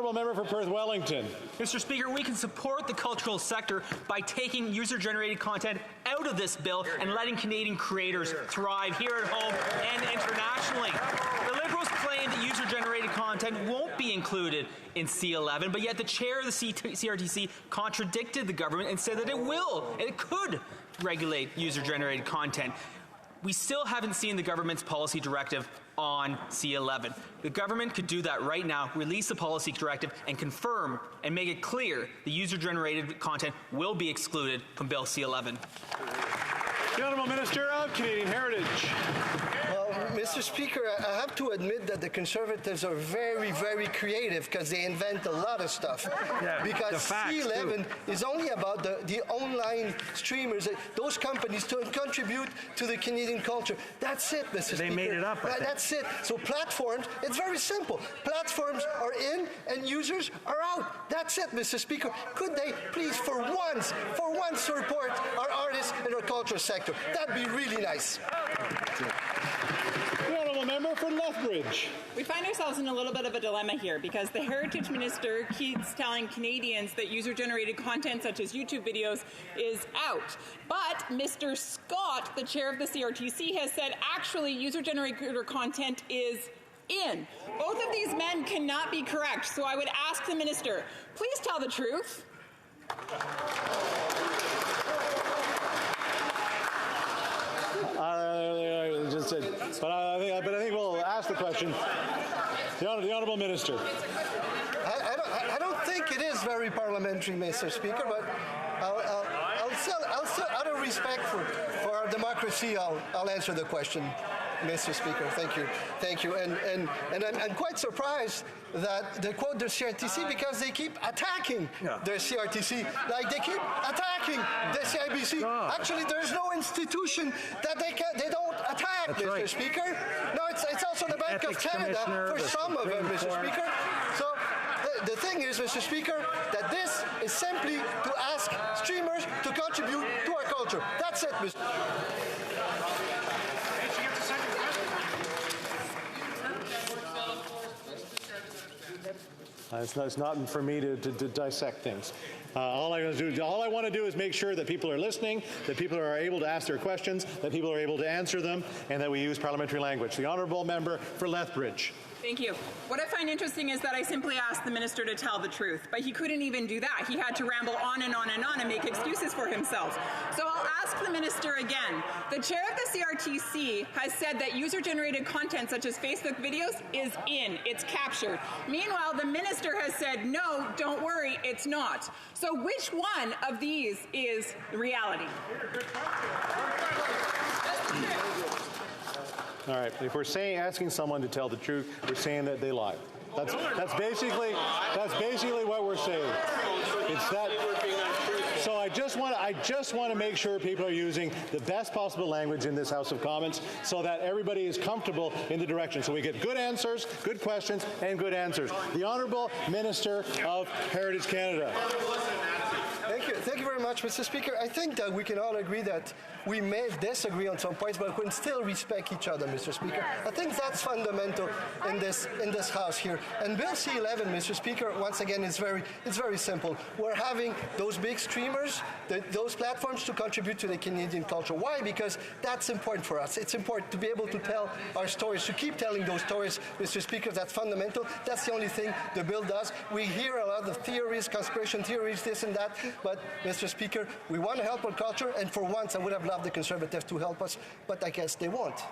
honourable member for Perth Wellington. Mr. Speaker, we can support the cultural sector by taking user-generated content out of this bill and letting Canadian creators thrive here at home and internationally. The Liberals claim that user-generated content won't be included in C11, but yet the chair of the CRTC contradicted the government and said that it could regulate user-generated content. We still haven't seen the government's policy directive on C11. The government could do that right now, release the policy directive, and confirm and make it clear the user-generated content will be excluded from Bill C11. The Honourable Minister of Canadian Heritage. Well, Mr. Speaker, I have to admit that the Conservatives are very, very creative because they invent a lot of stuff. Yeah, because C11 is only about the online streamers, those companies to contribute to the Canadian culture. That's it, Mr. Speaker. They made it up. That's it. So platforms, it's very simple. Platforms are in and users are out. That's it, Mr. Speaker. Could they please, for once support our artists and our cultural sector? That'd be really nice. The honourable member for Lethbridge. We find ourselves in a little bit of a dilemma here because the Heritage Minister keeps telling Canadians that user-generated content such as YouTube videos is out. But Mr. Scott, the chair of the CRTC, has said actually user-generated content is in. Both of these men cannot be correct, so I would ask the minister, please tell the truth. But I think we'll ask the question. The honourable minister. I don't think it is very parliamentary, Mr. Speaker, but I'll still, out of respect for our democracy, I'll answer the question, Mr. Speaker. Thank you. And I'm quite surprised that they quote the CRTC because they keep attacking the CRTC, like they keep attacking the CIBC. Actually, there's no institution that they don't attack, Mr. Speaker. No, it's also the Bank of Canada for some of them, Mr. Speaker. So the thing is, Mr. Speaker, that this is simply to ask streamers to contribute to our culture. That's it, Mr. It's not for me to dissect things. All I want to do is make sure that people are listening, that people are able to ask their questions, that people are able to answer them, and that we use parliamentary language. The honourable member for Lethbridge. Thank you. What I find interesting is that I simply asked the minister to tell the truth, but he couldn't even do that. He had to ramble on and on and on and make excuses for himself. So I'll ask the minister again. The chair of the CRTC has said that user-generated content such as Facebook videos is in, it's captured. Meanwhile, the minister has said, no, don't worry, it's not. So which one of these is reality? All right. If we're asking someone to tell the truth, we're saying that they lie. That's basically what we're saying. It's that. So I just want to make sure people are using the best possible language in this House of Commons, so that everybody is comfortable in the direction. So we get good answers, good questions, and good answers. The Honourable Minister of Heritage Canada. Thank you very much, Mr. Speaker. I think that we can all agree that we may disagree on some points, but we can still respect each other, Mr. Speaker. I think that's fundamental in this House here. And Bill C11, Mr. Speaker, once again, it's very simple. We're having those big streamers, those platforms to contribute to the Canadian culture. Why? Because that's important for us. It's important to be able to tell our stories, to keep telling those stories, Mr. Speaker. That's fundamental. That's the only thing the bill does. We hear a lot of theories, conspiracy theories, this and that, but Mr. Speaker, we want to help our culture, and for once I would have loved the Conservatives to help us, but I guess they won't.